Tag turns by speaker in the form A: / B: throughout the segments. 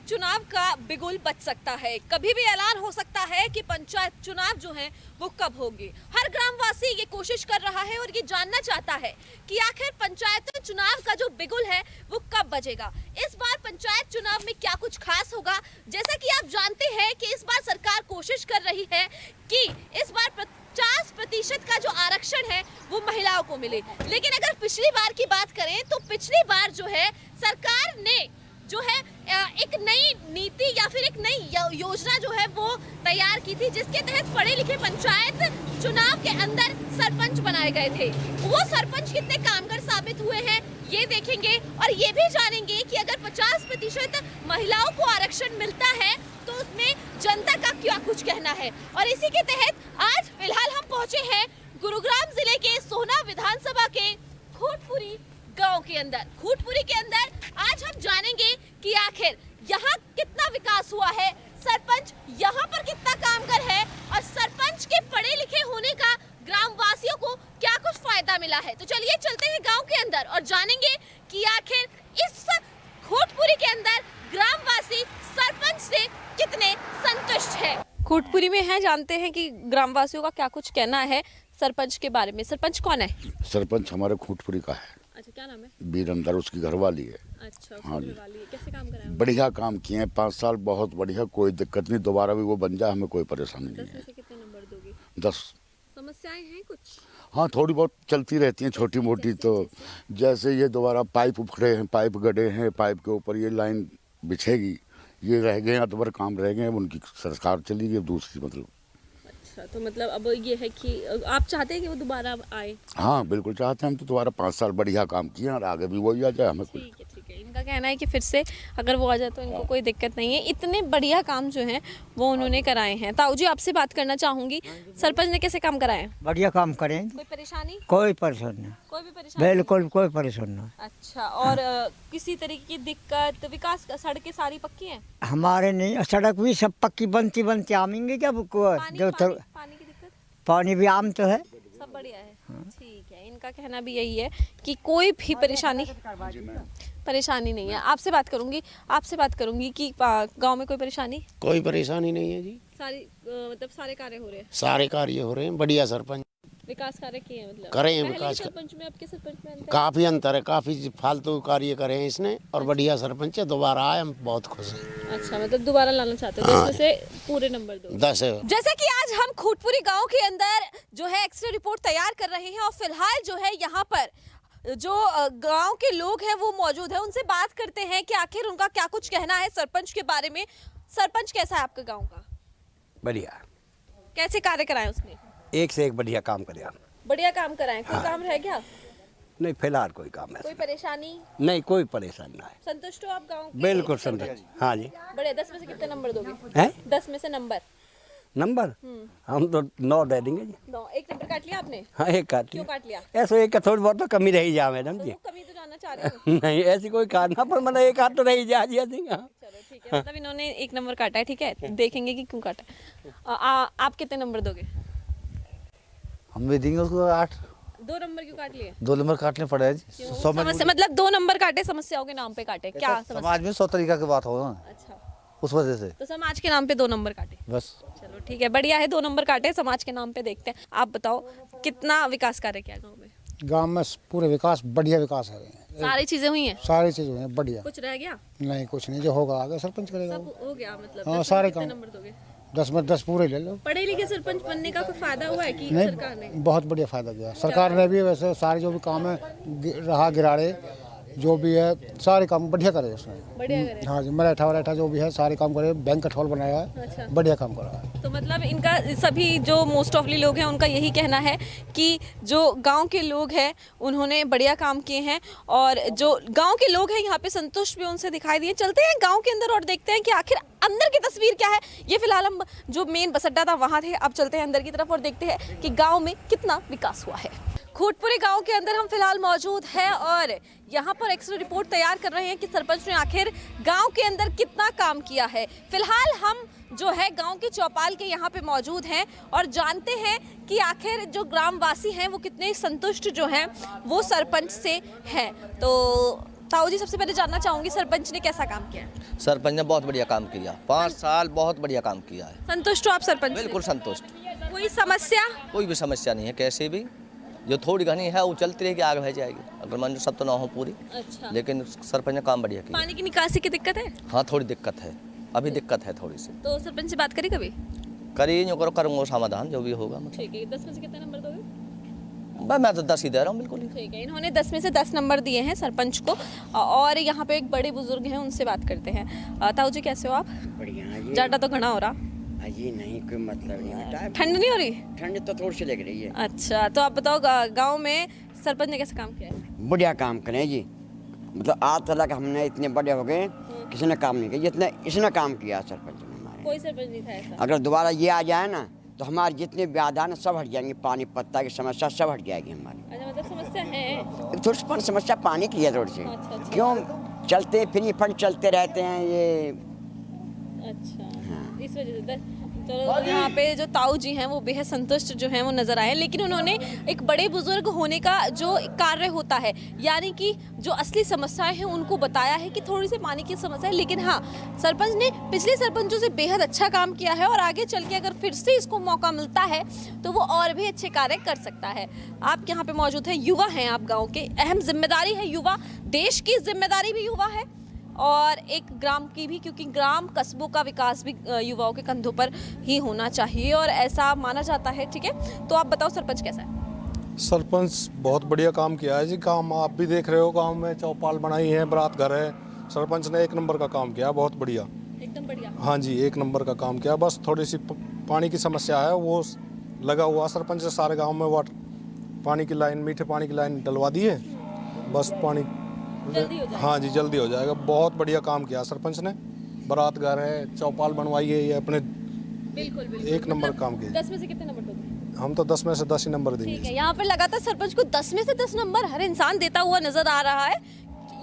A: चुनाव का बिगुल बच सकता है। कभी भी ऐलान हो सकता है कि पंचायत चुनाव जो है वो कब होंगे। हर ग्रामवासी ये कोशिश कर रहा है और ये जानना चाहता है कि आखिर पंचायत चुनाव का जो बिगुल है वो कब बजेगा। इस बार पंचायत चुनाव में क्या कुछ खास होगा। जैसा कि आप जानते हैं कि इस बार सरकार कोशिश कर रही है कि इस बार 50% का जो आरक्षण है वो महिलाओं को मिले। लेकिन अगर पिछली बार की बात करें तो पिछली बार जो है सरकार ने जो है एक नई नीति या फिर एक नई योजना जो है वो तैयार की थी, जिसके तहत पढ़े लिखे पंचायत चुनाव के अंदर सरपंच बनाए गए थे। वो सरपंच कितने कामगर साबित हुए हैं ये देखेंगे और ये भी जानेंगे कि अगर 50% महिलाओं को आरक्षण मिलता है तो उसमें जनता का क्या कुछ कहना है। और इसी के तहत आज फिलहाल हम पहुंचे हैं गुरुग्राम जिले के सोहना विधानसभा के खूटपुरी गांव के अंदर। खूटपुरी के अंदर आज हम जानेंगे कि आखिर यहाँ कितना विकास हुआ है, सरपंच यहाँ पर कितना कामगर है और सरपंच के पढ़े लिखे होने का ग्रामवासियों को क्या कुछ फायदा मिला है। तो चलिए चलते हैं गांव के अंदर और जानेंगे कि आखिर इस खूटपुरी के अंदर ग्रामवासी सरपंच से कितने संतुष्ट है। खूटपुरी में है, जानते हैं कि ग्रामवासियों का क्या कुछ कहना है सरपंच के बारे में। सरपंच कौन है?
B: सरपंच हमारे खूटपुरी का है।
A: अच्छा, क्या नाम है?
B: बीरंदर, उसकी घरवाली है।
A: अच्छा,
B: हाँ जी।
A: कैसे काम कराया?
B: बढ़िया काम किए हैं, 5 साल बहुत बढ़िया, कोई दिक्कत नहीं। दोबारा भी वो बन जाए, हमें कोई परेशानी नहीं
A: 10 में
B: है।
A: से कितने नंबर दोगे?
B: 10।
A: समस्याएं हैं कुछ?
B: हाँ, थोड़ी बहुत चलती रहती हैं, छोटी मोटी। तो जैसे ये दोबारा पाइप उखड़े हैं, पाइप गड़े हैं, पाइप के ऊपर ये लाइन बिछेगी, ये रह गए हैं, अधूरे काम रह गए हैं, उनकी सरकार चली गई दूसरी। मतलब
A: अच्छा, तो मतलब अब ये है कि आप चाहते हैं कि वो दोबारा आए?
B: हाँ, बिल्कुल चाहते हैं हम तो। दोबारा 5 साल बढ़िया काम किया और आगे भी वही आ जाए, हमें कोई।
A: ठीक है। इनका कहना है कि फिर से अगर वो आ जाए तो इनको कोई दिक्कत नहीं है। इतने बढ़िया काम जो है वो उन्होंने कराए हैं। ताऊ जी, आपसे बात करना चाहूंगी, सरपंच ने कैसे काम कराए?
C: बढ़िया काम करें।
A: कोई परेशानी?
C: कोई परेशानी नहीं,
A: कोई भी परेशानी?
C: बिल्कुल कोई परेशानी नहीं।
A: अच्छा, और किसी तरीके की दिक्कत? विकास, सड़कें सारी पक्की हैं?
C: हमारे नहीं, सड़क भी सब पक्की बनती आमेंगे जब
A: पानी की दिक्कत?
C: पानी भी आम तो है,
A: सब बढ़िया है। ठीक है, इनका कहना भी यही है कि कोई भी परेशानी नहीं है। आपसे बात करूंगी कि गांव में कोई परेशानी?
D: कोई परेशानी नहीं है जी।
A: सारी मतलब सारे कार्य हो रहे हैं?
D: सारे कार्य हो रहे हैं, बढ़िया सरपंच
A: विकास कार्य किए हैं? मतलब
D: करे हैं
A: पहले
D: विकास
A: सरपंच में आपके सरपंच में अंतर?
D: काफी अंतर है, काफी फालतू कार्य करे हैं इसने और बढ़िया सरपंच है। दोबारा आए, हम बहुत खुश हैं।
A: अच्छा, मतलब दोबारा लाना चाहते हो? 10 में से पूरे नंबर दो।
D: 10 है।
A: जैसे कि आज हम खूटपुरी गांव के अंदर जो है एक्सरे रिपोर्ट तैयार कर रहे हैं और फिलहाल जो है यहाँ पर जो गांव के लोग हैं वो मौजूद है। उनसे बात करते हैं कि आखिर उनका क्या कुछ कहना है सरपंच के बारे में। सरपंच कैसा है आपके गांव का?
E: बढ़िया।
A: कैसे कार्य कराए उसने?
E: एक से एक बढ़िया काम करे।
A: बढ़िया काम कराए। कोई काम रह गया?
E: नहीं, फिलहाल कोई काम
A: कोई
E: है
A: परेशानी?
E: नहीं, कोई परेशानी नहीं।
A: संतुष्ट हो आप गांव के?
E: बिल्कुल संतुष्ट। हाँ जी।
A: बढ़िया। 10 में से कितने नंबर दोगे?
E: हैं?
A: 10 में से नंबर
E: हम तो 9 दे देंगे जी।
A: 9। एक नंबर काट लिया आपने?
E: हाँ, एक काट
A: क्यों
E: लिया।
A: काट लिया?
E: ऐसे एक का थोड़ी बहुत तो कमी रही जा मैडम जी।
A: तो कमी तो जानना चाह रहे हो?
E: नहीं, ऐसी कोई काटना पर मतलब एक हाथ तो रही जा जी।
A: चलो ठीक है, मतलब इन्होंने एक नंबर काटा है। ठीक है, देखेंगे कि क्यों काटा है। आप कितने नंबर दोगे?
F: हम भी देंगे उसको 8।
A: 2 नंबर क्यों काट लिए?
F: 2 नंबर काटने पड़े जी।
A: समस्या मतलब 2 नंबर काटे, समस्याओं के नाम पे काटे? क्या समस्या?
F: समाज में 100 तरीका की बात हो ना,
A: अच्छा,
F: उस वजह से
A: तो समाज के नाम पे 2 नंबर काटे?
F: बस।
A: चलो ठीक है, बढ़िया है, 2 नंबर काटे समाज के नाम पे। देखते हैं, आप बताओ कितना विकास कार्य किया गाँव में?
G: गांव में पूरे विकास, बढ़िया विकास है।
A: सारी चीजें हुई हैं?
G: सारी चीज़ हुई हैं बढ़िया।
A: कुछ रह गया?
G: नहीं, कुछ नहीं, जो होगा आगे सरपंच करेगा।
A: सब हो गया मतलब?
G: हाँ,
A: 10 में
G: सारे
A: कितने
G: काम।
A: नंबर दोगे?
G: 10 में 10 पूरे ले लो।
A: पढ़े लिखे सरपंच बनने का कोई फायदा हुआ है कि सरकार ने?
G: नहीं, बहुत बढ़िया फायदा दिया सरकार ने भी। वैसे सारे जो भी काम है रहा गिराड़े जो भी है सारे काम बढ़िया करे उसने।
A: बढ़िया करे?
G: हाँ जी, मराठा जो भी है सारे काम करे। बैंक का ठोल बनाया है।
A: अच्छा।
G: बढ़िया काम करा है।
A: तो मतलब इनका सभी जो मोस्ट ऑफली लोग हैं उनका यही कहना है कि जो गांव के लोग हैं उन्होंने बढ़िया काम किए हैं और जो गांव के लोग हैं यहाँ पे संतुष्ट भी उनसे दिखाई दिए। चलते हैं गांव के अंदर और देखते हैं कि आखिर अंदर की तस्वीर क्या है। ये फिलहाल हम जो मेन बस अड्डा था वहाँ थे, अब चलते हैं अंदर की तरफ और देखते हैं कि गाँव में कितना विकास हुआ है। खूटपुरी गांव के अंदर हम फिलहाल मौजूद हैं और यहाँ पर एक्सरे रिपोर्ट तैयार कर रहे हैं कि सरपंच ने आखिर गांव के अंदर कितना काम किया है। फिलहाल हम जो है गांव के चौपाल के यहाँ पे मौजूद हैं और जानते हैं कि आखिर जो ग्रामवासी हैं वो कितने संतुष्ट जो हैं वो सरपंच से हैं। तो ताऊ जी, सबसे पहले जानना चाहूंगी सरपंच ने कैसा काम किया है?
H: सरपंच ने बहुत बढ़िया काम किया, 5 साल बहुत बढ़िया काम किया है।
A: संतुष्ट हो आप सरपंच से?
H: बिल्कुल संतुष्ट,
A: कोई समस्या?
H: कोई भी समस्या नहीं है। कैसे भी जो थोड़ी घनी है वो चलती रहेगी, आगे बढ़ जाएगी, अगर मंजूर सब तो ना हो पूरी।
A: अच्छा,
H: लेकिन सरपंच ने काम बढ़िया किया।
A: पानी की निकासी की दिक्कत है?
H: हाँ थोड़ी दिक्कत है, अभी दिक्कत है थोड़ी सी।
A: तो सरपंच से बात करी कभी?
H: करिए जो करो, करूँगा समाधान जो भी होगा। मतलब
A: ठीक है, 10 में से कितने नंबर दोगे?
H: बस मैं तो 10 ही दे रहा हूँ बिल्कुल ही।
A: ठीक है, इन्होंने 10 में से 10 नंबर दिए हैं सरपंच को। और यहाँ पे एक बड़े बुजुर्ग हैं, उनसे बात करते हैं। ताऊ जी, कैसे हो आप?
I: बढ़िया है जी।
A: ज्यादा तो घना हो रहा?
I: ये नहीं, कोई मतलब नहीं होता है।
A: ठंड नहीं हो रही?
I: ठंड तो थोड़ी सी लग रही है।
A: अच्छा, तो आप बताओ गांव में सरपंच ने कैसा काम किया है?
I: बढ़िया काम करें जी, मतलब आज तक हमने इतने बड़े हो गए, किसी ने काम नहीं किया जितने इसने काम किया सरपंच ने हमारे।
A: कोई सरपंच नहीं था ऐसा?
I: अगर दोबारा ये आ जाए ना तो हमारे जितने व्याधान सब हट जाएंगे, पानी पत्ता की समस्या सब हट जाएगी हमारी।
A: अच्छा, मतलब समस्या है?
I: थोड़ी सी समस्या पानी की है थोड़ी सी।
A: अच्छा।
I: क्यों चलते फिर फंड चलते रहते हैं ये।
A: अच्छा, इस वजह से तो यहाँ पे जो ताऊ जी हैं वो बेहद संतुष्ट जो हैं वो नज़र आए। लेकिन उन्होंने एक बड़े बुजुर्ग होने का जो कार्य होता है, यानी कि जो असली समस्याएं हैं उनको बताया है कि थोड़ी सी पानी की समस्या है। लेकिन हाँ, सरपंच ने पिछले सरपंचों से बेहद अच्छा काम किया है और आगे चल के अगर फिर से इसको मौका मिलता है तो वो और भी अच्छे कार्य कर सकता है। आप यहाँ पे मौजूद हैं, युवा हैं आप, गाँव के, अहम जिम्मेदारी है युवा, देश की जिम्मेदारी भी युवा है और एक ग्राम की भी, क्योंकि ग्राम कस्बों का विकास भी युवाओं के कंधों पर ही होना चाहिए और ऐसा माना जाता है। ठीक है, तो आप बताओ सरपंच कैसा है?
J: सरपंच बहुत बढ़िया काम किया है जी। काम आप भी देख रहे हो, गांव में चौपाल बनाई है, बारात घर है, सरपंच ने 1 नंबर का काम किया, बहुत बढ़िया,
A: एकदम बढ़िया।
J: हाँ जी 1 नंबर का काम किया। बस थोड़ी सी पानी की समस्या है, वो लगा हुआ सरपंच ने सारे गाँव में वाटर पानी की लाइन, मीठे पानी की लाइन डलवा दी है, बस पानी हाँ जी जल्दी हो जाएगा। बहुत बढ़िया काम किया सरपंच ने, बारात घर है, चौपाल बनवाई है, ये अपने
A: बिल्कुल
J: 1 नंबर काम किया।
A: 10 में से कितने नंबर दोगे?
J: हम तो 10 में से 10 ही नंबर देंगे।
A: ठीक है, यहाँ पर लगातार सरपंच को 10 में से 10 नंबर हर इंसान देता हुआ नजर आ रहा है,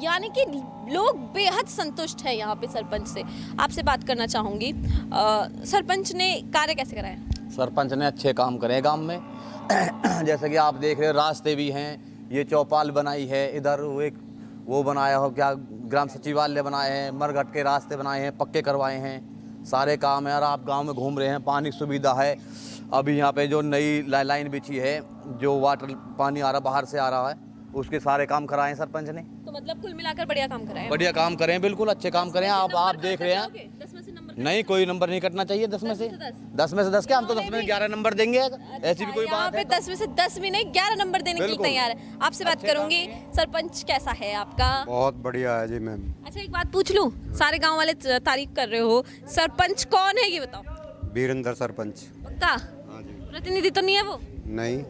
A: यानी कि लोग बेहद संतुष्ट हैं यहाँ पे सरपंच से। आपसे बात करना चाहूँगी, सरपंच ने कार्य कैसे कराया?
F: सरपंच ने अच्छे काम करे गांव में। जैसे कि आप देख रहे हो, रास्ते भी हैं, ये चौपाल बनाई है, इधर एक वो बनाया हो, क्या ग्राम सचिवालय बनाए हैं, मरघट के रास्ते बनाए हैं, पक्के करवाए हैं, सारे काम है। और आप गांव में घूम रहे हैं, पानी की सुविधा है। अभी यहाँ पे जो नई लाइन बिछी है, जो वाटर पानी आ रहा बाहर से आ रहा है, उसके सारे काम कराए हैं सरपंच ने।
A: तो मतलब कुल मिलाकर बढ़िया काम कराया?
F: बढ़िया काम करें, बिल्कुल अच्छे काम करें। आप देख रहे हैं,
A: 10 में से नंबर
F: नहीं कोई नंबर नहीं कटना चाहिए 10 में से 10 क्या, हम तो 10 में 11 नंबर देंगे। ऐसी भी कोई बात है?
A: 10 में से 10 भी नहीं, 11 नंबर देने के लिए तैयार है। आपसे बात करूंगी, सरपंच कैसा है आपका?
K: बहुत बढ़िया है जी मैम।
A: अच्छा, एक बात पूछ लूं, सारे गांव वाले तारीफ कर रहे हो, सरपंच कौन है ये बताओ?
K: वीरेंद्र सरपंच।
A: पक्का? प्रतिनिधि तो नहीं है वो?
K: नहीं,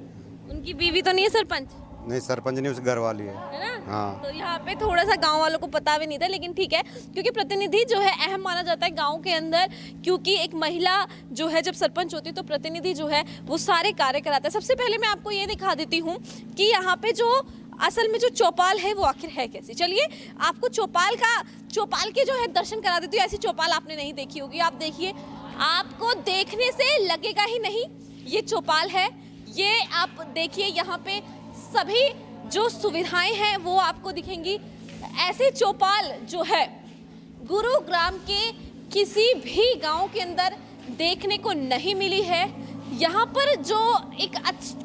A: उनकी बीवी तो नहीं है सरपंच?
K: नहीं सरपंच नहीं, उस घर वाली है
A: ना?
K: हाँ।
A: तो यहाँ पे थोड़ा सा गांव वालों को पता भी नहीं था, लेकिन ठीक है, क्योंकि प्रतिनिधि जो है अहम माना जाता है गांव के अंदर, क्योंकि एक महिला जो है जब सरपंच होती है तो प्रतिनिधि जो है वो सारे कार्य कराता है। सबसे पहले मैं आपको ये दिखा देती हूँ कि यहाँ पे जो असल में जो चौपाल है वो आखिर है कैसी। चलिए आपको चौपाल के जो है दर्शन करा देती हूँ। ऐसी चौपाल आपने नहीं देखी होगी, आप देखिए, आपको देखने से लगेगा ही नहीं ये चौपाल है। ये आप देखिए, यहाँ पे सभी जो सुविधाएं हैं वो आपको दिखेंगी। ऐसे चौपाल जो है गुरुग्राम के किसी भी गांव के अंदर देखने को नहीं मिली है। यहाँ पर जो एक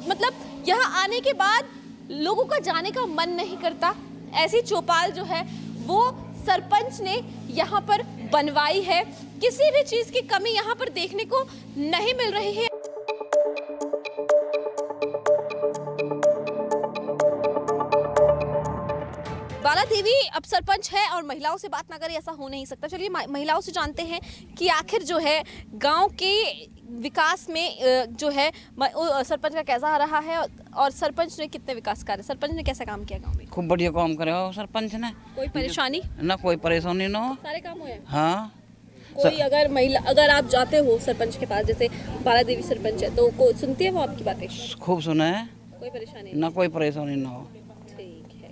A: मतलब यहाँ आने के बाद लोगों का जाने का मन नहीं करता, ऐसी चौपाल जो है वो सरपंच ने यहाँ पर बनवाई है। किसी भी चीज की कमी यहाँ पर देखने को नहीं मिल रही है। बाला देवी अब सरपंच है और महिलाओं से बात ना करें, ऐसा हो नहीं सकता। चलिए महिलाओं से जानते हैं कि आखिर जो है गांव के विकास में जो है सरपंच का कैसा रहा है और सरपंच ने कितने विकास कार्य, सरपंच ने कैसा काम किया गांव में?
L: खूब बढ़िया काम करे हो सरपंच ने।
A: कोई परेशानी
L: ना? कोई परेशानी ना हो,
A: सारे काम हुए।
L: हाँ।
A: कोई अगर आप जाते हो सरपंच के पास, जैसे बाला देवी सरपंच है, तो सुनती है वो आपकी बातें?
L: खूब सुना है,
A: कोई परेशानी
L: ना? कोई परेशानी ना हो।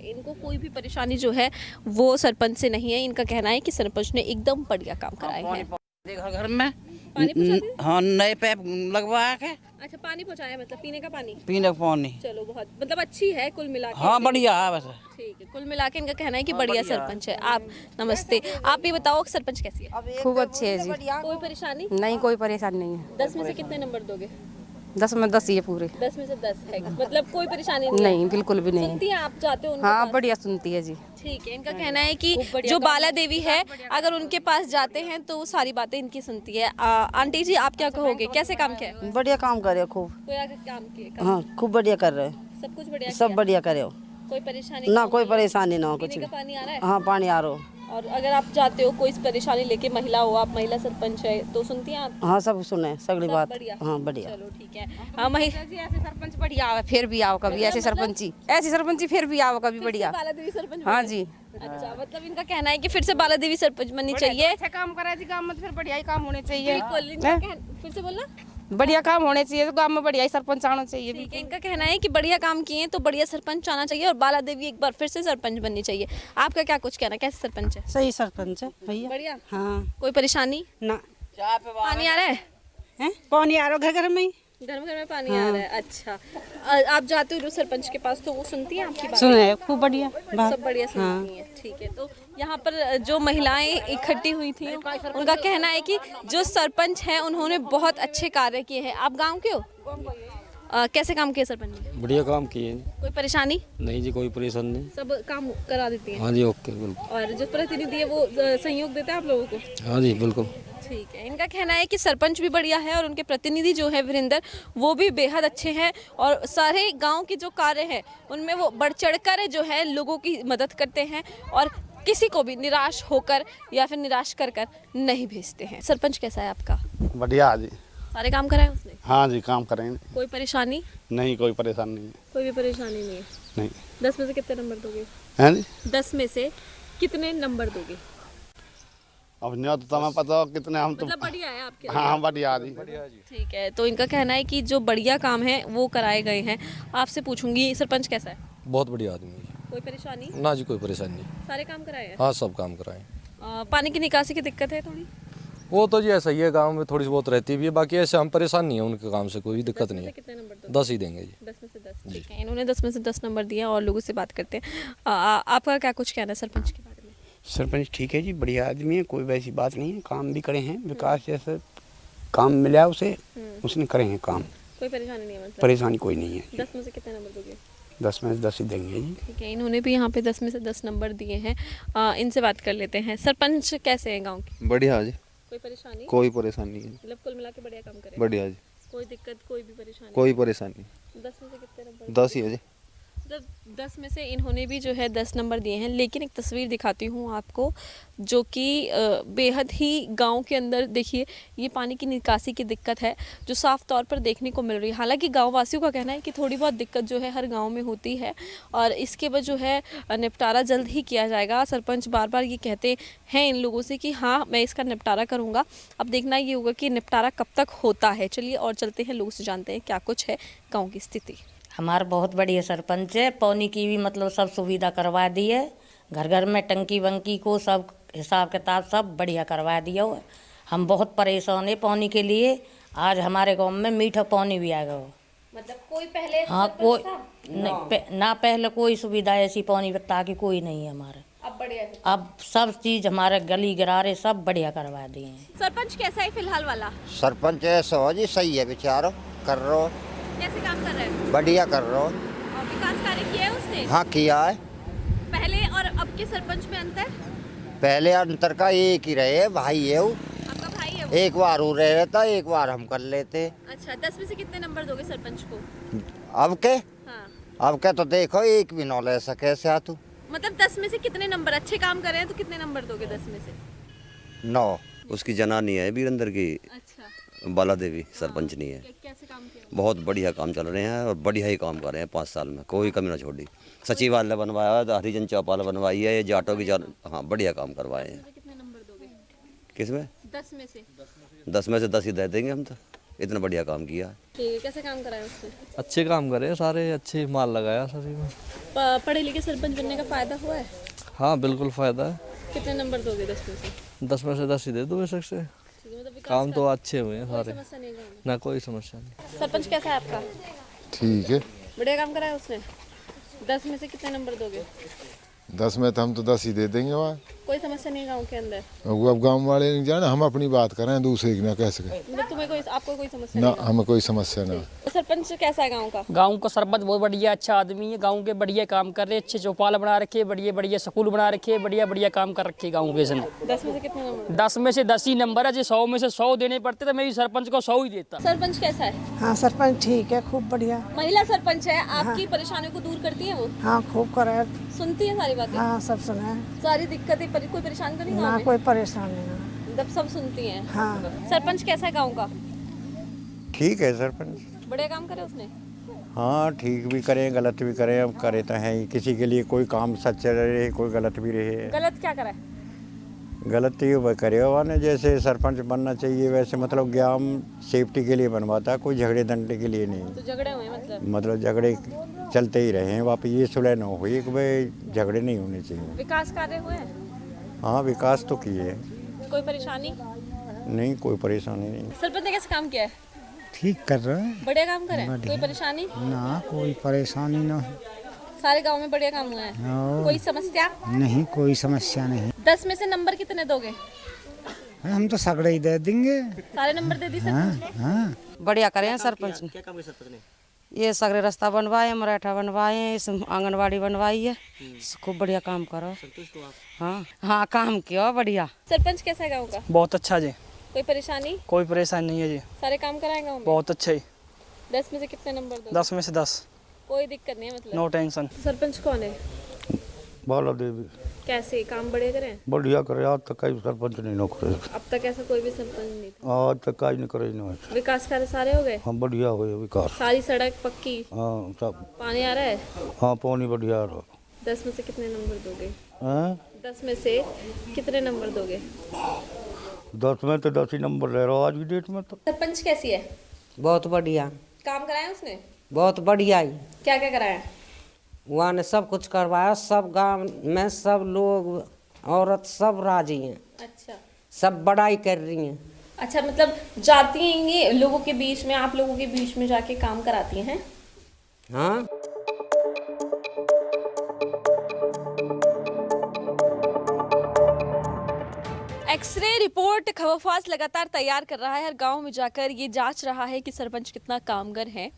A: इनको कोई भी परेशानी जो है वो सरपंच से नहीं है। इनका कहना है कि सरपंच ने एकदम बढ़िया काम कराया है।
L: घर घर में हाँ नए पैप लगवा के
A: अच्छा, पानी पहुंचाया मतलब पीने का पानी?
L: पीने का पानी।
A: चलो बहुत मतलब अच्छी है कुल मिला के।
L: हाँ बढ़िया है वैसे।
A: ठीक है, कुल मिला के इनका कहना है कि बढ़िया सरपंच है। आप नमस्ते, आप ये बताओ सरपंच कैसी है?
M: खूब अच्छी है जी।
A: कोई परेशानी
M: नहीं, कोई परेशानी नहीं है।
A: 10 में से कितने नंबर दोगे?
M: 10 में 10 ही है पूरे।
A: 10 में से 10 है मतलब कोई परेशानी नहीं?
M: नहीं, बिल्कुल भी नहीं।
A: सुनती हैं आप जाते हो उनके
M: हाँ
A: पास?
M: बढ़िया सुनती है जी।
A: ठीक है, इनका कहना है कि जो बाला देवी है अगर उनके पास जाते हैं तो वो सारी बातें इनकी सुनती है। आंटी जी आप क्या कहोगे, कैसे काम किया है?
L: बढ़िया काम करे खूब।
A: कोई आगे काम किए?
L: हाँ खूब बढ़िया कर रहे।
A: सब कुछ बढ़िया
L: सब बढ़िया करे।
A: कोई परेशानी
L: ना कोई परेशानी ना हो कुछ।
A: पीने का पानी आ रहा है?
L: हाँ पानी आ रहा।
A: और अगर आप जाते हो कोई परेशानी लेके, महिला हो आप, महिला सरपंच है तो सुनती हैं आप?
L: हाँ सब सुने सगली बात।
A: बढ़िया?
L: हाँ बढ़िया।
A: चलो ठीक है। हाँ महिला
M: जी ऐसे सरपंच बढ़िया आवे, फिर भी आओ कभी ऐसे सरपंची, ऐसी सरपंची फिर भी आओ कभी बढ़िया।
A: बाला देवी सरपंच?
M: हाँ जी।
A: अच्छा, मतलब इनका कहना है कि फिर से बाला देवी सरपंच बननी चाहिए।
M: अच्छा काम करे जी, काम में फिर बढ़िया ही काम होने चाहिए।
A: बिल्कुल, इनका फिर से बोलना।
M: बढ़िया काम होने चाहिए तो गाँव में बढ़िया ही सरपंच आना चाहिए।
A: ठीक है, इनका कहना है कि बढ़िया काम किए तो बढ़िया सरपंच आना चाहिए और बाला देवी एक बार फिर से सरपंच बननी चाहिए। आपका क्या कुछ कहना, कैसे सरपंच है?
L: सही सरपंच है भैया।
A: बढ़िया।
L: हाँ।
A: कोई परेशानी
L: ना।
A: पानी आ रहा है?
L: पानी आ रहा घर घर में ही।
A: घर में पानी आ रहा है। अच्छा, आप जाते हो सरपंच के पास तो वो सुनती है आपकी बात?
L: सुने खूब बढ़िया।
A: सब बढ़िया सुनती हैं। ठीक है, तो यहाँ पर जो महिलाएं इकट्ठी हुई थी उनका कहना है कि जो सरपंच हैं उन्होंने बहुत अच्छे कार्य किए हैं। आप गांव के हो? कैसे काम किए सरपंच ने?
E: बढ़िया काम किए।
A: कोई परेशानी
E: नहीं जी, कोई परेशानी नहीं।
A: सब काम करा देती हैं?
E: हाँ जी ओके बिल्कुल।
A: और जो प्रतिनिधि है वो सहयोग देता है आप लोगों को?
E: हाँ जी बिल्कुल।
A: ठीक है, इनका कहना है कि सरपंच भी बढ़िया है और उनके प्रतिनिधि जो है वीरेंद्र वो भी बेहद अच्छे हैं और सारे गांव के जो कार्य हैं उनमें वो बढ़ चढ़कर जो है लोगों की मदद करते हैं और किसी को भी निराश होकर या फिर निराश कर कर नहीं भेजते हैं। सरपंच कैसा है आपका?
D: बढ़िया जी।
A: सारे काम कराए उसने?
D: हाँ जी काम करेंगे।
A: कोई परेशानी
D: नहीं, कोई परेशानी नहीं है।
A: कोई भी परेशानी नहीं है?
D: नहीं।
A: 10 में से कितने नंबर दोगे?
D: हैं जी?
A: 10 में से कितने नंबर दोगे?
D: अब नहीं तो तुम्हें पता हो कितने हम तो।
A: मतलब बढ़िया है आपके?
D: हाँ बढ़िया जी।
A: ठीक है, तो इनका कहना है कि जो बढ़िया काम है वो कराए गए हैं। आपसे पूछूंगी सरपंच कैसा है?
E: बहुत बढ़िया आदमी है।
A: कोई परेशानी?
E: ना जी कोई परेशानी नहीं।
A: सारे काम कराए हैं?
E: हाँ सब काम कराए।
A: पानी की निकासी की दिक्कत है थोड़ी?
E: वो तो जी ऐसा ही है, गांव में थोड़ी बहुत रहती भी है, बाकी ऐसे हम परेशान नहीं है उनके काम से, कोई भी दिक्कत नहीं है।
A: कितने नंबर?
E: 10 ही देंगे जी।
A: 10 में से 10। ठीक है, इन्होंने 10 में से 10 नंबर दिया और लोगों से बात करते हैं। आपका क्या कुछ कहना है सरपंच के बारे में?
N: सरपंच ठीक है जी, बढ़िया आदमी है, कोई वैसी बात नहीं है। काम भी करे हैं, विकास जैसे काम मिला उसे उसने करे हैं काम।
A: कोई परेशानी नहीं है मतलब?
N: परेशानी कोई नहीं है।
A: 10 में से कितने नंबर दोगे?
N: 10 में से 10 ही देंगे जी।
A: ठीक है, इन्होंने भी यहाँ पे 10 में से 10 नंबर दिए हैं। इनसे बात कर लेते हैं। सरपंच कैसे हैं गाँव के?
O: बढ़िया जी।
A: कोई परेशानी?
O: कोई परेशानी नहीं है।
A: मतलब कुल मिला के बढ़िया काम करें?
O: बढ़िया जी।
A: कोई दिक्कत, कोई भी परेशानी?
O: कोई परेशानी।
A: 10 में से कितने नंबर?
O: 10 ही है जी।
A: मतलब 10 में से इन्होंने भी जो है 10 नंबर दिए हैं। लेकिन एक तस्वीर दिखाती हूँ आपको जो कि बेहद ही गांव के अंदर देखिए ये पानी की निकासी की दिक्कत है जो साफ तौर पर देखने को मिल रही है। हालांकि गांव वासियों का कहना है कि थोड़ी बहुत दिक्कत जो है हर गांव में होती है और इसके बाद जो है निपटारा जल्द ही किया जाएगा। सरपंच बार बार ये कहते हैं इन लोगों से कि हाँ मैं इसका निपटारा करूँगा। अब देखना ये होगा कि निपटारा कब तक होता है। चलिए और चलते हैं, लोगों से जानते हैं क्या कुछ है गाँव की स्थिति।
P: हमारा बहुत बढ़िया सरपंच है, पानी की भी मतलब सब सुविधा करवा दी है, घर घर में टंकी वंकी को सब हिसाब किताब सब बढ़िया करवा दिया हो। हम बहुत परेशान है पानी के लिए। आज हमारे गांव में मीठा पानी भी आ गया हो।
A: मतलब कोई पहले?
P: हाँ कोई ना पहले कोई सुविधा ऐसी पानी ताकि कोई नहीं है हमारे।
A: अब बढ़िया है।
P: अब सब चीज हमारे गली गरारे सब बढ़िया करवा दिए हैं।
A: सरपंच कैसा है फिलहाल वाला?
Q: सरपंच ऐसा हो जी, सही है, बेचारो कर रहे हो।
A: कैसे काम कर रहे हैं?
Q: बढ़िया कर रहे हो।
A: और विकास कार्य किया है उसने?
Q: हाँ किया है।
A: पहले और अब के सरपंच में अंतर?
Q: पहले अंतर का एक ही रहे, भाई है वो।
A: आपका भाई है वो?
Q: एक बार वो रह रहता, एक बार हम कर लेते।
A: अच्छा, 10 में से कितने नंबर दोगे सरपंच को?
Q: अब के?
A: हाँ।
Q: अब के तो देखो एक भी न ले सके से तू।
A: मतलब 10 में से कितने नंबर? अच्छे काम कर रहे हैं तो कितने नंबर दोगे 10 में से?
Q: 9।
O: उसकी जनानी है वीरेंद्र की।
A: अच्छा।
O: बाला देवी सरपंच नहीं है।
A: कैसे काम किया?
O: बहुत बढ़िया काम चल रहे हैं और बढ़िया ही काम कर रहे हैं। 5 साल में कोई कमी ना छोड़ी। सचिवालय बनवाया है, हरिजन चौपाल बनवाई है, ये जाटों की हाँ बढ़िया काम करवाए हैं।
A: कितने नंबर दोगे?
O: किसमें?
A: 10 में से?
O: 10 में से 10 ही दे देंगे हम तो, इतना बढ़िया काम किया।
A: ठीक है, कैसे काम कराया उसने?
E: अच्छे काम करे, सारे अच्छे माल लगाया सभी में।
A: पढ़े लिखे सरपंच बनने का फायदा हुआ है?
E: हाँ बिल्कुल फायदा है।
A: कितने नंबर दोगे 10 में से?
E: 10 में से 10 ही दे दो बेशक से।
A: मतलब
E: काम तो अच्छे हुए हैं सारे,
A: समस्या नहीं है गाँव में?
E: ना कोई समस्या नहीं।
A: सरपंच कैसा है आपका?
R: ठीक है।
A: बढ़िया काम करा है उसने? 10 में से कितने नंबर दोगे?
R: 10 में तो हम तो 10 ही दे देंगे। वहाँ
A: कोई समस्या नहीं गांव के अंदर?
R: वो अब गांव वाले नहीं जाने, हम अपनी बात करें, दूसरे की ना कह सके।
A: मतलब तुम्हें कोई, आपको कोई समस्या
R: ना,
A: नहीं?
R: हमें कोई समस्या ना।
A: सरपंच कैसा है गांव का?
S: गांव का सरपंच बहुत बढ़िया अच्छा आदमी है, गांव के बढ़िया काम कर रहे, अच्छे चौपाल बना रखे, बढ़िया बढ़िया स्कूल बना रखे, बढ़िया बढ़िया काम कर रखे गाँव के इसने।
A: 10 में से कितने नंबर?
S: 10 में से 10 ही नंबर है, जो 100 में से 100 देने पड़ते तो मैं भी सरपंच को 100 ही देता।
A: सरपंच कैसा है?
L: हाँ सरपंच ठीक है, खूब बढ़िया।
A: महिला सरपंच है, आपकी परेशानियों को दूर करती है वो?
L: हाँ खूब करे,
A: सुनती है सारी बातें?
L: हाँ सब सुना है।
A: सारी दिक्कतें कोई परेशान तो नहीं
L: ना
A: गाँव में?
L: कोई परेशानी नहीं।
A: मतलब सब सुनती हैं?
L: हाँ।
A: सरपंच कैसा है गाँव का?
Q: ठीक है सरपंच।
A: बड़े काम करे उसने?
Q: हाँ ठीक भी करें गलत भी करें, अब करे तो हैं ही। किसी के लिए कोई काम सच्चा रहे, कोई गलत भी रहे।
A: गलत क्या करा है?
Q: गलत ही वह करे हुआ ने, जैसे सरपंच बनना चाहिए वैसे, मतलब ग्राम सेफ्टी के लिए बनवाता, कोई झगड़े दंडे के लिए नहीं।
A: तो झगड़े हुए
Q: मतलब झगड़े चलते ही रहे हैं, वापस ये सुलह न हुई कि भाई झगड़े नहीं होने चाहिए।
A: विकास कार्य हुए हैं?
Q: हाँ विकास तो किए हैं।
A: कोई परेशानी
Q: नहीं, कोई परेशानी नहीं।
A: सरपंच ने कैसे काम किया है?
G: ठीक कर रहे हैं।
A: बढ़िया काम करे? कोई परेशानी?
G: ना कोई परेशानी ना।
A: सारे गांव में बढ़िया काम हुआ है?
G: हाँ।
A: कोई समस्या
G: नहीं, कोई समस्या नहीं।
A: 10 में से नंबर कितने दोगे?
G: हम तो सगड़े ही दे देंगे।
A: सारे नंबर दे दी सरपंच ने?
G: हाँ।
M: बढ़िया करे हैं सरपंच ने।
H: क्या काम है सरपंच ने?
M: ये सगरे रास्ता बनवाए, मराठा बनवाए, इस आंगनबाड़ी बनवाई है, खूब बढ़िया काम करो।
H: संतुष्ट हो आप?
M: हाँ हाँ काम किया बढ़िया।
A: सरपंच कैसा है गाँव का?
S: बहुत अच्छा जी।
A: कोई परेशानी?
S: कोई परेशानी नहीं है जी।
A: सारे काम कराए गाँव में?
S: बहुत अच्छा ही।
A: 10 में से कितने नंबर दोगे?
S: 10 में से 10।
A: कोई दिक्कत नहीं है मतलब?
S: No tension.
A: सरपंच कौन है?
J: बाला देवी।
A: कैसे काम बढ़िया करें?
J: बढ़िया करे, आज तक कई सरपंच नहीं नौकरी।
A: अब तक ऐसा कोई भी सरपंच नहीं था?
J: आज तक काज नहीं करे ना।
A: विकास कार्य सारे हो गए?
J: हाँ बढ़िया हो विकास।
A: सारी सड़क पक्की?
J: हाँ सब।
A: पानी आ रहा है?
J: हाँ पानी बढ़िया आ रहा।
A: 10 में से कितने नंबर दोगे? 10 में से कितने नंबर दोगे?
J: 10 में तो 10 ही नंबर ले रहा आज की डेट में तो।
A: सरपंच कैसी है?
M: बहुत बढ़िया।
A: काम कराया उसने?
M: बहुत बढ़िया ही।
A: क्या क्या कराया?
M: वहाँ ने सब कुछ करवाया, सब गांव में सब लोग औरत सब राजी हैं।
A: अच्छा।
M: सब बड़ाई कर रही हैं।
A: अच्छा, मतलब जाती हैं ये लोगों के बीच में, आप लोगों के बीच में जाके काम कराती हैं?
M: हाँ।
A: एक्सरे रिपोर्ट खवफाज लगातार तैयार कर रहा है, हर गांव में जाकर ये जांच रहा है कि सरपंच कितना कामगर है।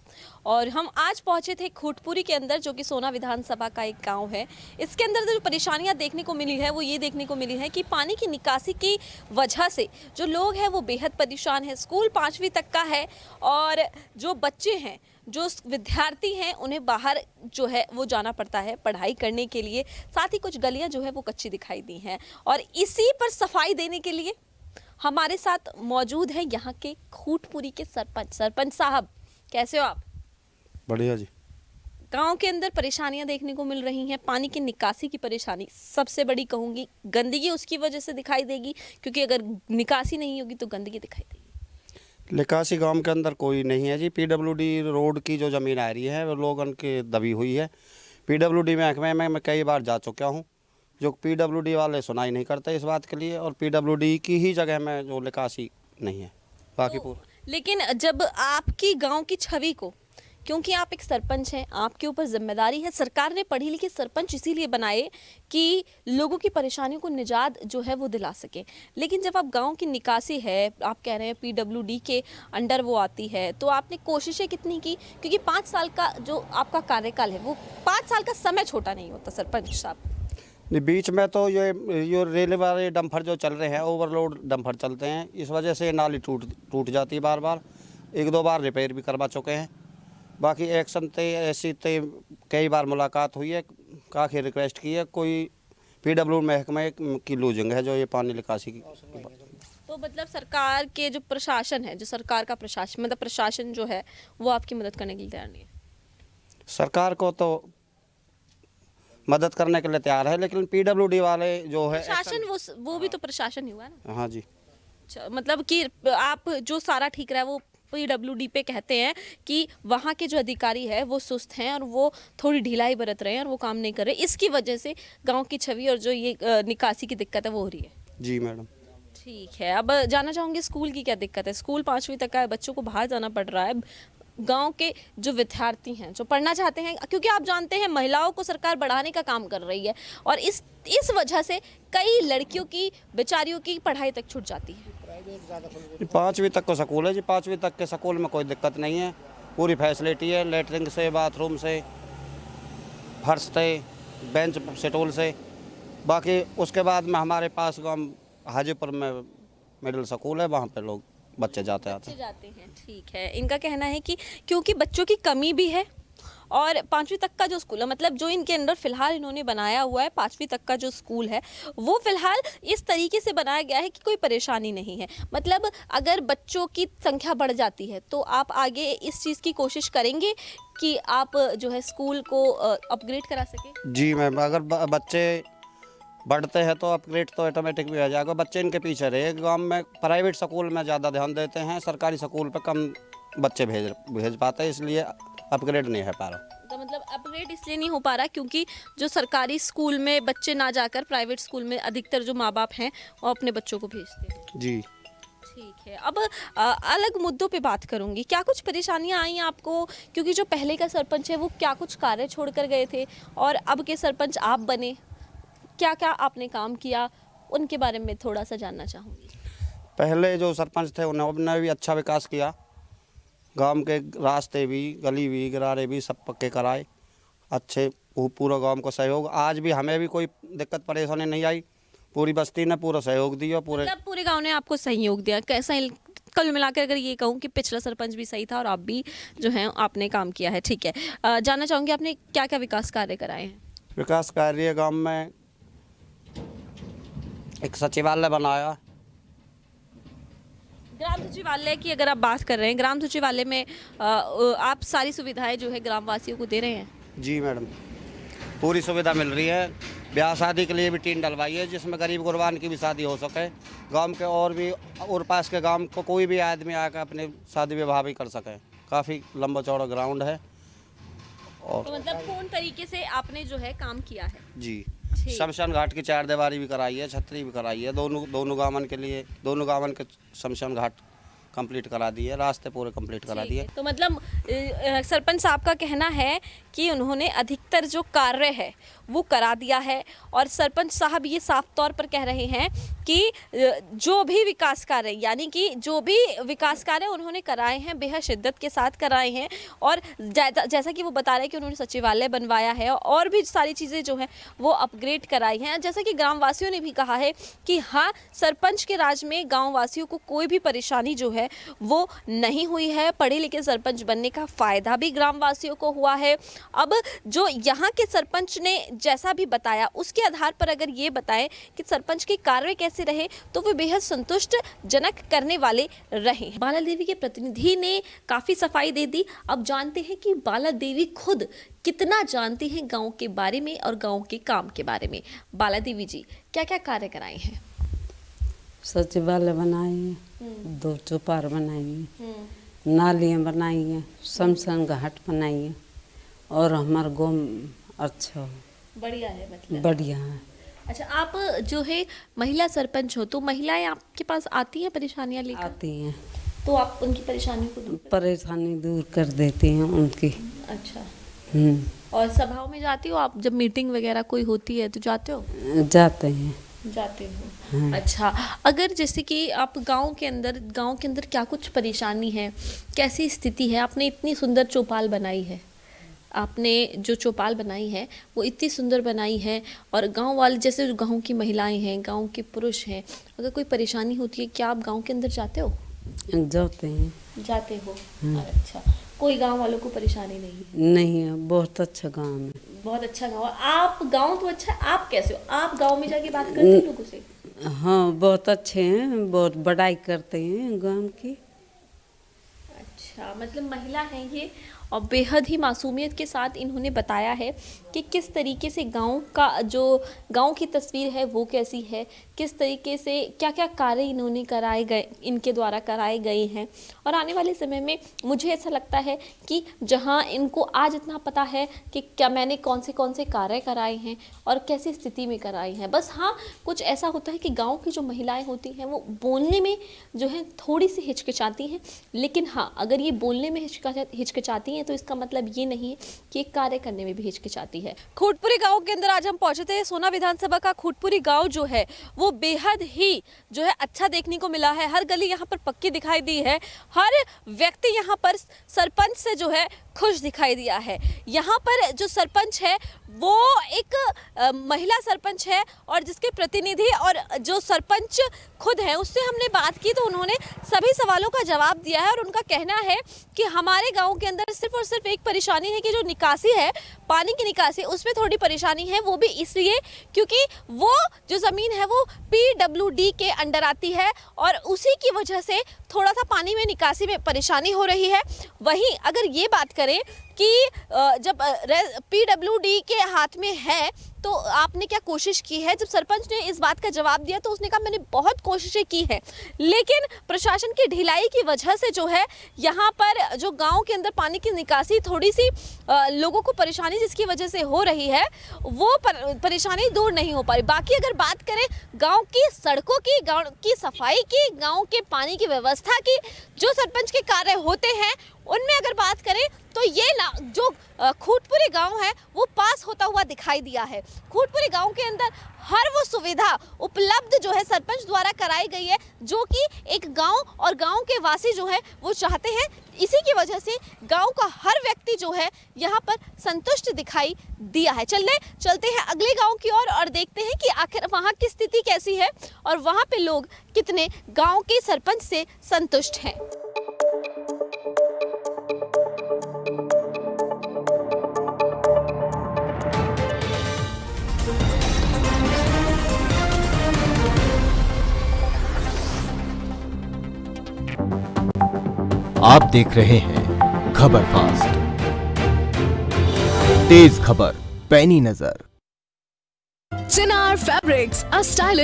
A: और हम आज पहुंचे थे खूटपुरी के अंदर, जो कि सोना विधानसभा का एक गांव है। इसके अंदर जो परेशानियां देखने को मिली है वो ये देखने को मिली है कि पानी की निकासी की वजह से जो लोग हैं वो बेहद परेशान हैं। स्कूल 5वीं तक का है और जो बच्चे हैं, जो विद्यार्थी हैं, उन्हें बाहर जो है वो जाना पड़ता है पढ़ाई करने के लिए। साथ ही कुछ गलियां जो है वो कच्ची दिखाई दी हैं। और इसी पर सफाई देने के लिए हमारे साथ मौजूद हैं यहाँ के खूटपुरी के सरपंच। सरपंच साहब, कैसे हो आप?
J: बढ़िया जी।
A: गांव के अंदर परेशानियां देखने को मिल रही हैं। पानी की निकासी की परेशानी सबसे बड़ी कहूँगी, गंदगी उसकी वजह से दिखाई देगी, क्योंकि अगर निकासी नहीं होगी तो गंदगी दिखाई देगी।
D: निकासी गांव के अंदर कोई नहीं है जी। पीडब्ल्यूडी रोड की जो ज़मीन आ रही है वो लोगों के दबी हुई है। पीडब्ल्यूडी महकमे में मैं कई बार जा चुका हूं, जो पीडब्ल्यूडी वाले सुनाई नहीं करते इस बात के लिए, और पीडब्ल्यूडी की ही जगह में जो निकासी नहीं है बाकी पूरा।
A: लेकिन जब आपकी गांव की छवि को, क्योंकि आप एक सरपंच हैं, आपके ऊपर जिम्मेदारी है, सरकार ने पढ़ी लिखी सरपंच इसीलिए बनाए कि लोगों की परेशानियों को निजात जो है वो दिला सके। लेकिन जब आप गांव की निकासी है, आप कह रहे हैं पीडब्ल्यूडी के अंडर वो आती है, तो आपने कोशिशें कितनी की? क्योंकि 5 साल का जो आपका कार्यकाल है, वो 5 साल का समय छोटा नहीं होता सरपंच साहब।
D: बीच में तो ये रेलवे वाले डंपर जो चल रहे हैं, ओवरलोड डंपर चलते हैं, इस वजह से नाली टूट जाती है बार बार। 1-2 बार रिपेयर भी करवा चुके हैं। बाकी एक्शन ते ऐसी ते कई बार मुलाकात हुई है, काफ़ी रिक्वेस्ट की है, कोई पीडब्ल्यू महकमे की लूजिंग है जो ये पानी निकासी की।
A: तो मतलब सरकार के जो प्रशासन है, जो सरकार का प्रशासन, मतलब प्रशासन जो है वो आपकी मदद करने के लिए तैयार नहीं है?
D: सरकार को तो मदद करने के लिए तैयार है, लेकिन पीडब्ल्यूडी वाले जो है
A: प्रशासन, वो भी तो प्रशासन ही हुआ ना।
D: हाँ जी।
A: मतलब कि आप जो सारा ठीक रहा है वो पीडब्ल्यूडी पे कहते हैं कि वहाँ के जो अधिकारी है वो सुस्त हैं और वो थोड़ी ढिलाई बरत रहे हैं और वो काम नहीं कर रहे। इसकी वजह से गांव की छवि और जो ये निकासी की दिक्कत है वो हो रही है।
D: जी मैडम।
A: ठीक है, अब जानना चाहूँगी स्कूल की क्या दिक्कत है। स्कूल 5वीं तक का है, बच्चों को बाहर जाना पड़ रहा है। गांव के जो विद्यार्थी हैं जो पढ़ना चाहते हैं, क्योंकि आप जानते हैं महिलाओं को सरकार बढ़ाने का काम कर रही है और इस वजह से कई लड़कियों की बेचारियों की पढ़ाई तक छूट जाती है।
D: 5वीं तक का स्कूल है जी, 5वीं तक के स्कूल में कोई दिक्कत नहीं है, पूरी फैसिलिटी है, लेटरिन से, बाथरूम से, फर्श से, बेंच स्टूल से। बाकी उसके बाद में हमारे पास गाँव हाजीपुर में मिडिल स्कूल है, वहाँ पे लोग बच्चे जाते हैं।
A: ठीक है, इनका कहना है कि क्योंकि बच्चों की कमी भी है और 5वीं तक का जो स्कूल है, मतलब जो इनके अंदर फिलहाल इन्होंने बनाया हुआ है 5वीं तक का जो स्कूल है, वो फिलहाल इस तरीके से बनाया गया है कि कोई परेशानी नहीं है। मतलब अगर बच्चों की संख्या बढ़ जाती है तो आप आगे इस चीज़ की कोशिश करेंगे कि आप जो है स्कूल को अपग्रेड करा सकें?
D: जी मैम, अगर बच्चे बढ़ते हैं तो अपग्रेड तो ऑटोमेटिक भी हो जाएगा। बच्चे इनके पीछे रहे, गांव में प्राइवेट स्कूल में ज़्यादा ध्यान देते हैं, सरकारी स्कूल पे कम बच्चे भेज पाते हैं, इसलिए अपग्रेड नहीं है पा रहा।
A: तो मतलब अपग्रेड इसलिए नहीं हो पा रहा क्योंकि जो सरकारी स्कूल में बच्चे ना जाकर प्राइवेट स्कूल में अधिकतर जो माँ बाप हैं वो अपने बच्चों को भेजते हैं।
D: जी
A: ठीक है, अब अलग मुद्दों पे बात करूंगी। क्या कुछ परेशानियां आई आपको, क्योंकि जो पहले का सरपंच है वो क्या कुछ कार्य छोड़कर गए थे और अब के सरपंच आप बने, क्या क्या आपने काम किया, उनके बारे में थोड़ा सा जानना चाहूँगी।
D: पहले जो सरपंच थे उन्होंने भी अच्छा विकास किया, गांव के रास्ते भी, गली भी, गरारे भी सब पक्के कराए, अच्छे पूरा गांव को सहयोग। आज भी हमें भी कोई दिक्कत परेशानी नहीं आई, पूरी बस्ती ने पूरा सहयोग दिया।
A: पूरे गांव ने आपको सहयोग दिया। कैसा कल मिलाकर अगर ये कहूँ कि पिछला सरपंच भी सही था और आप भी जो है आपने काम किया है। ठीक है, जानना चाहूँगी आपने क्या क्या विकास कार्य कराए हैं?
D: विकास कार्य गाँव में एक सचिवालय बनाया।
A: ग्राम सचिवालय की अगर आप बात कर रहे हैं, ग्राम सचिवालय में आप सारी सुविधाएं जो है ग्राम वासियों को दे रहे हैं?
D: जी मैडम, पूरी सुविधा मिल रही है। ब्याह शादी के लिए भी टीम डलवाई है जिसमें गरीब गुरबान की भी शादी हो सके, गांव के और भी और पास के गांव को कोई भी आदमी आकर अपने शादी विवाह भी कर सके। काफ़ी लंबा चौड़ा ग्राउंड है। और
A: तो मतलब कौन तरीके से आपने जो है काम किया है?
D: जी, शमशान घाट की 4 दीवारी भी कराई है, छतरी भी कराई है, दोनों गांवन के लिए, दोनों गांवन के शमशान घाट कंप्लीट करा दिए, रास्ते पूरे कंप्लीट करा दिए।
A: तो मतलब सरपंच साहब का कहना है कि उन्होंने अधिकतर जो कार्य है वो करा दिया है और सरपंच साहब ये साफ तौर पर कह रहे हैं कि जो भी विकास कार्य, यानी कि जो भी विकास कार्य उन्होंने कराए हैं बेहद शिद्दत के साथ कराए हैं। और जैसा कि वो बता रहे हैं कि उन्होंने सचिवालय बनवाया है और भी सारी चीज़ें जो हैं वो अपग्रेड कराई हैं। जैसा कि ग्रामवासियों ने भी कहा है कि हाँ, सरपंच के राज में गाँववासियों को कोई भी परेशानी जो है वो नहीं हुई है। पढ़े लिखे सरपंच बनने का फ़ायदा भी ग्रामवासियों को हुआ है। अब जो यहाँ के सरपंच ने जैसा भी बताया उसके आधार पर अगर ये बताएं कि सरपंच के कार्य कैसे रहे तो वो बेहद संतुष्टजनक करने वाले रहे। बाला देवी के प्रतिनिधि ने काफ़ी सफाई दे दी। अब जानते हैं कि बाला देवी खुद कितना जानती हैं गांव के बारे में और गांव के काम के बारे में। बाला देवी जी क्या क्या कार्य कराए हैं?
M: सचिवालय बनाए हैं, 2 चौपार बनाई हैं, नालियाँ बनाई हैं, शमशान घाट बनाई हैं और हमारा गाँव अच्छा
A: बढ़िया है, मतलब
M: बढ़िया है।
A: अच्छा, आप जो है महिला सरपंच हो तो महिलाएं आपके पास आती हैं परेशानियां लेकर?
M: आती हैं।
A: तो आप उनकी परेशानी को
M: परेशानी दूर कर देती हैं उनकी।
A: अच्छा, और सभाओं में जाती हो आप? जब मीटिंग वगैरह कोई होती है तो जाते हो?
M: जाते हैं।
A: जाते हो। अच्छा, अगर जैसे कि आप गांव के अंदर क्या कुछ परेशानी है, कैसी स्थिति है? आपने इतनी सुंदर चौपाल बनाई है, आपने जो चौपाल बनाई है वो इतनी सुंदर बनाई है और गांव वाले, जैसे गांव की महिलाएं हैं, गांव के पुरुष हैं, अगर कोई परेशानी होती है क्या आप गांव के अंदर जाते हो?
M: जाते हैं।
A: जाते हो। अच्छा, कोई गांव वालों को परेशानी नहीं?
M: नहीं है, बहुत अच्छा गांव है।
A: बहुत अच्छा गांव। आप गांव तो अच्छा, आप कैसे हो? आप गांव में जाके बात करते हैं लोगों से?
M: हाँ, बहुत अच्छे हैं, बहुत बड़ाई करते हैं गांव की।
A: अच्छा, मतलब महिला हैं ये और बेहद ही मासूमियत के साथ इन्होंने बताया है कि किस तरीके से गांव की तस्वीर है वो कैसी है, किस तरीके से क्या क्या कार्य इनके द्वारा कराए गए हैं। और आने वाले समय में मुझे ऐसा लगता है कि जहां इनको आज इतना पता है कि क्या मैंने कौन से कार्य कराए हैं और कैसी स्थिति में कराए हैं, बस हाँ कुछ ऐसा होता है कि गांव की जो महिलाएं होती हैं वो बोलने में जो है थोड़ी सी हिचकिचाती हैं, लेकिन हाँ अगर ये बोलने में हिचकिचाती हैं तो इसका मतलब ये नहीं है कि एक कार्य करने में भी हिचकिचाती है। खूटपुरी गांव के अंदर आज हम पहुंचे थे। सोना विधानसभा का खूटपुरी गांव जो है वो बेहद ही जो है अच्छा देखने को मिला है। हर गली यहाँ पर पक्की दिखाई दी है, हर व्यक्ति यहाँ पर सरपंच से जो है खुश दिखाई दिया है। यहाँ पर जो सरपंच है वो एक महिला सरपंच है और जिसके प्रतिनिधि और जो सरपंच खुद है उससे हमने बात की तो उन्होंने सभी सवालों का जवाब दिया है। और उनका कहना है कि हमारे गांव के अंदर सिर्फ और सिर्फ एक परेशानी है कि जो निकासी है, पानी की निकासी, उसमें थोड़ी परेशानी है। वो भी इसलिए क्योंकि वो जो ज़मीन है वो PWD के अंडर आती है और उसी की वजह से थोड़ा सा पानी में निकासी में परेशानी हो रही है। वहीं अगर ये बात करें कि जब PWD के हाथ में है तो आपने क्या कोशिश की है, जब सरपंच ने इस बात का जवाब दिया तो उसने कहा मैंने बहुत कोशिशें की हैं, लेकिन प्रशासन की ढिलाई की वजह से जो है यहाँ पर जो गांव के अंदर पानी की निकासी थोड़ी सी लोगों को परेशानी जिसकी वजह से हो रही है वो परेशानी दूर नहीं हो पा रही। बाकी अगर बात करें गांव की सड़कों की, गांव की सफाई की, गांव के पानी की व्यवस्था की, जो सरपंच के कार्य होते हैं उनमें अगर बात करें तो ये जो खूटपुरी गांव है वो पास होता हुआ दिखाई दिया है। खूटपुरी गांव के अंदर हर वो सुविधा उपलब्ध जो है सरपंच द्वारा कराई गई है जो कि एक गांव और गांव के वासी जो है वो चाहते हैं। इसी की वजह से गांव का हर व्यक्ति जो है यहाँ पर संतुष्ट दिखाई दिया है। चलते हैं अगले गांव की ओर और देखते हैं कि आखिर वहाँ की स्थिति कैसी है और वहाँ पे लोग कितने गांव के सरपंच से संतुष्ट हैं।
T: आप देख रहे हैं खबर फास्ट, तेज खबर पैनी नजर।
U: चिनार फैब्रिक्स, अ स्टाइलिश